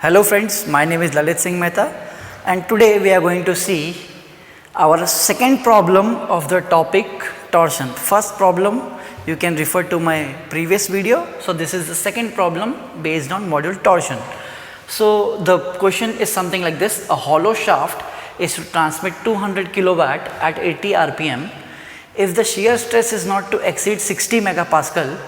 Hello friends, my name is Lalit Singh Mehta and today we are going to see our second problem of the topic torsion. First problem you can refer to my previous video. So this is the second problem based on module torsion. So the question is something like this: a hollow shaft is to transmit 200 kilowatt at 80 rpm. If the shear stress is not to exceed 60 megapascal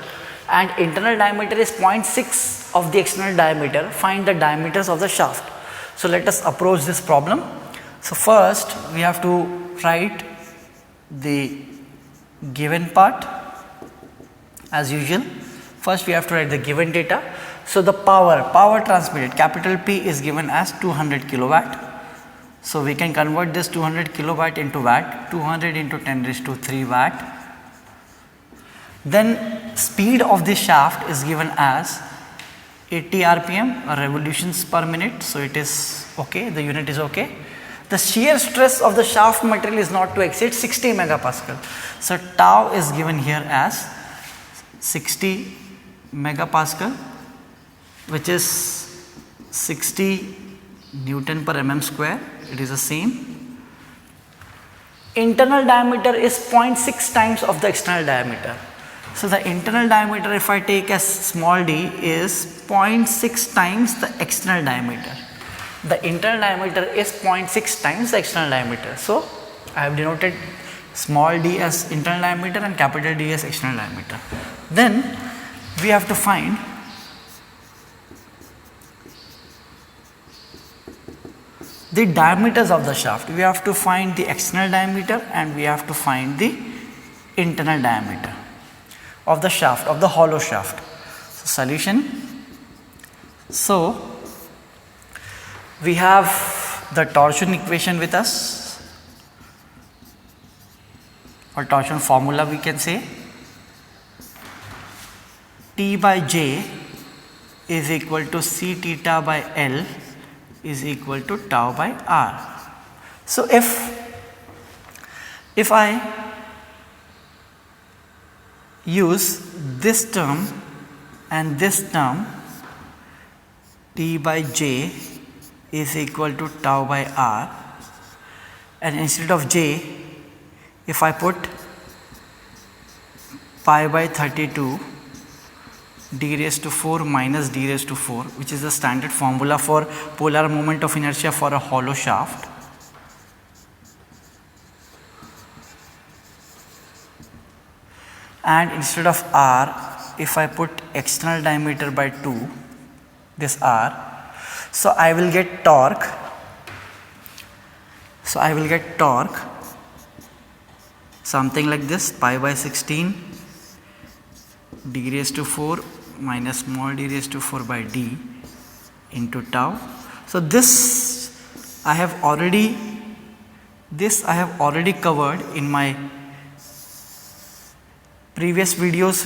and internal diameter is 0.6 of the external diameter, find the diameters of the shaft. So let us approach this problem. So first we have to write the given part as usual. First we have to write the given data. So the power transmitted, capital P, is given as 200 kilowatt. So we can convert this 200 kilowatt into watt. 200 into 10 raised to 3 watt. Then speed of the shaft is given as 80 rpm or revolutions per minute. So it is okay, the unit is okay. The shear stress of the shaft material is not to exceed 60 megapascal. So tau is given here as 60 megapascal, which is 60 Newton per mm square. It is the same. Internal diameter is 0.6 times of the external diameter. So the internal diameter, if I take as small d, is 0.6 times the external diameter. The internal diameter is 0.6 times the external diameter. So I have denoted small d as internal diameter and capital D as external diameter. Then we have to find the diameters of the shaft. We have to find the external diameter and we have to find the internal diameter of the shaft, of the hollow shaft. So solution. So we have the torsion equation with us, or torsion formula we can say. T by J is equal to C theta by L is equal to tau by R. So if I use this term and this term, T by J is equal to tau by R, and instead of J, if I put pi by 32 d raised to 4 minus d raised to 4, which is the standard formula for polar moment of inertia for a hollow shaft. And instead of R, if I put external diameter by 2, this R, so I will get torque. So I will get torque something like this: pi by 16 d raised to 4 minus small d raised to 4 by d into tau. So this I have already covered in my previous videos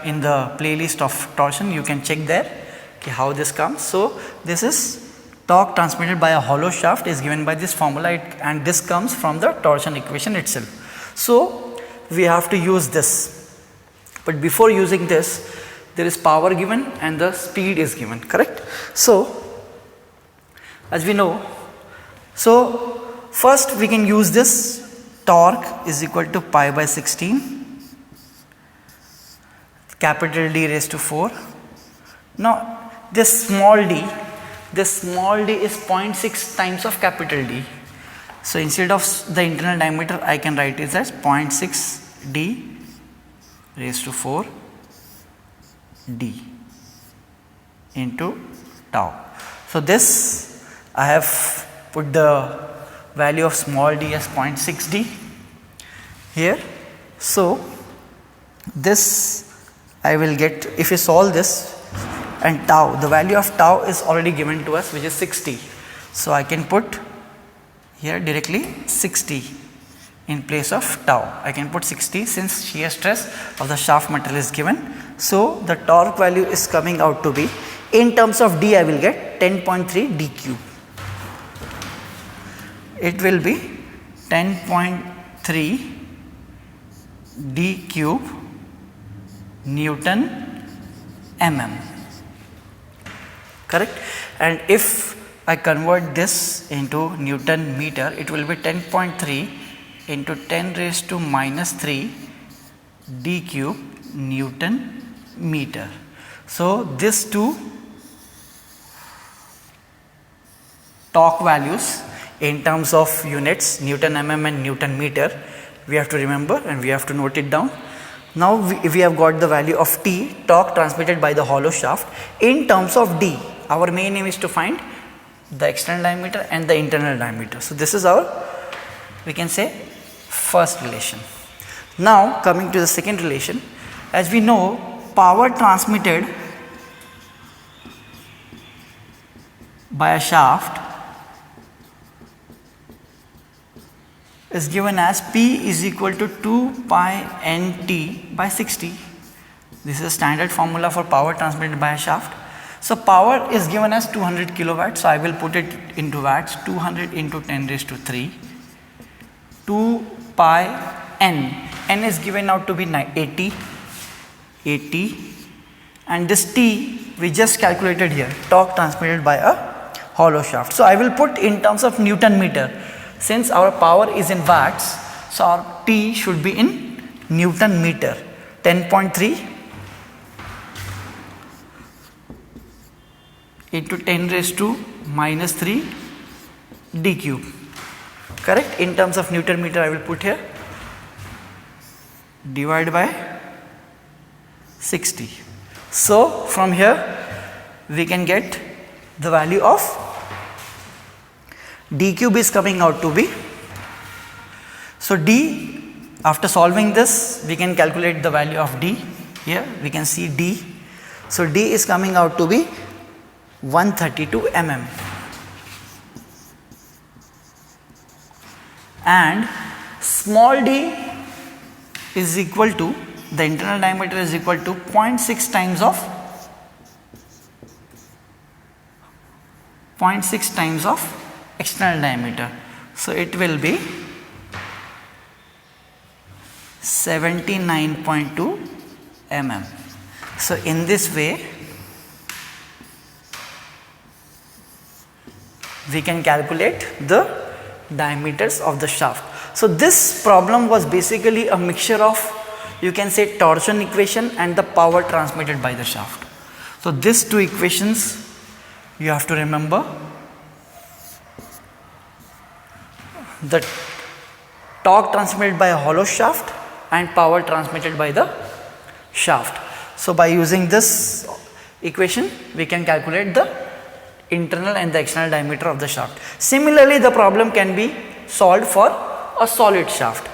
in the playlist of torsion. You can check there how this comes. So this is torque transmitted by a hollow shaft is given by this formula, and this comes from the torsion equation itself. So we have to use this, but before using this there is power given and the speed is given, correct? So as we know, so first we can use this torque is equal to pi by 16 capital D raised to 4. Now this small d is 0.6 times of capital D. So instead of the internal diameter, I can write it as 0.6 d raised to 4 d into tau. So this I have put the value of small d as 0.6 d here. So this I will get, if you solve this, and tau, the value of tau is already given to us, which is 60. So I can put here directly 60 in place of tau. I can put 60 since shear stress of the shaft material is given. So the torque value is coming out to be, in terms of d, I will get 10.3 d cube. It will be 10.3 d cube Newton mm. correct? And if I convert this into Newton meter, it will be 10.3 into 10 raised to minus 3 d cube Newton meter. So these two torque values in terms of units, Newton mm and Newton meter, we have to remember and we have to note it down. Now we have got the value of T, torque transmitted by the hollow shaft, in terms of D. Our main aim is to find the external diameter and the internal diameter. So this is our, we can say, first relation. Now coming to the second relation, as we know, power transmitted by a shaft is given as P is equal to 2 pi Nt by 60. This is a standard formula for power transmitted by a shaft. So power is given as 200 kilowatts. So I will put it into watts. 200 into 10 raised to 3. 2 pi N. N is given out to be 80. And this T we just calculated here, torque transmitted by a hollow shaft. So I will put in terms of Newton meter. Since our power is in watts, so our T should be in Newton meter. 10.3 into 10 raised to minus 3 d cube. Correct? In terms of Newton meter, I will put here, divided by 60. So from here we can get the value of d cube is coming out to be, so d, after solving this we can calculate the value of d. Here we can see d. So d is coming out to be 132 mm, and small d is equal to, the internal diameter is equal to 0.6 times of 0.6 times of external diameter. So it will be 79.2 mm. So in this way we can calculate the diameters of the shaft. So this problem was basically a mixture of, you can say, torsion equation and the power transmitted by the shaft. So these two equations you have to remember. The torque transmitted by a hollow shaft and power transmitted by the shaft. So by using this equation we can calculate the internal and the external diameter of the shaft. Similarly, the problem can be solved for a solid shaft,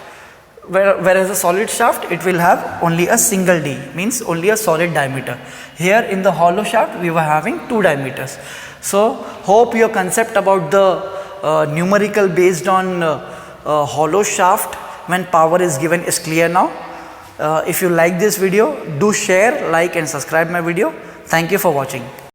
whereas a solid shaft it will have only a single d, means only a solid diameter. Here in the hollow shaft we were having two diameters. So hope your concept about the numerical based on hollow shaft when power is given is clear now. If you like this video, do share, like and subscribe my video. Thank you for watching.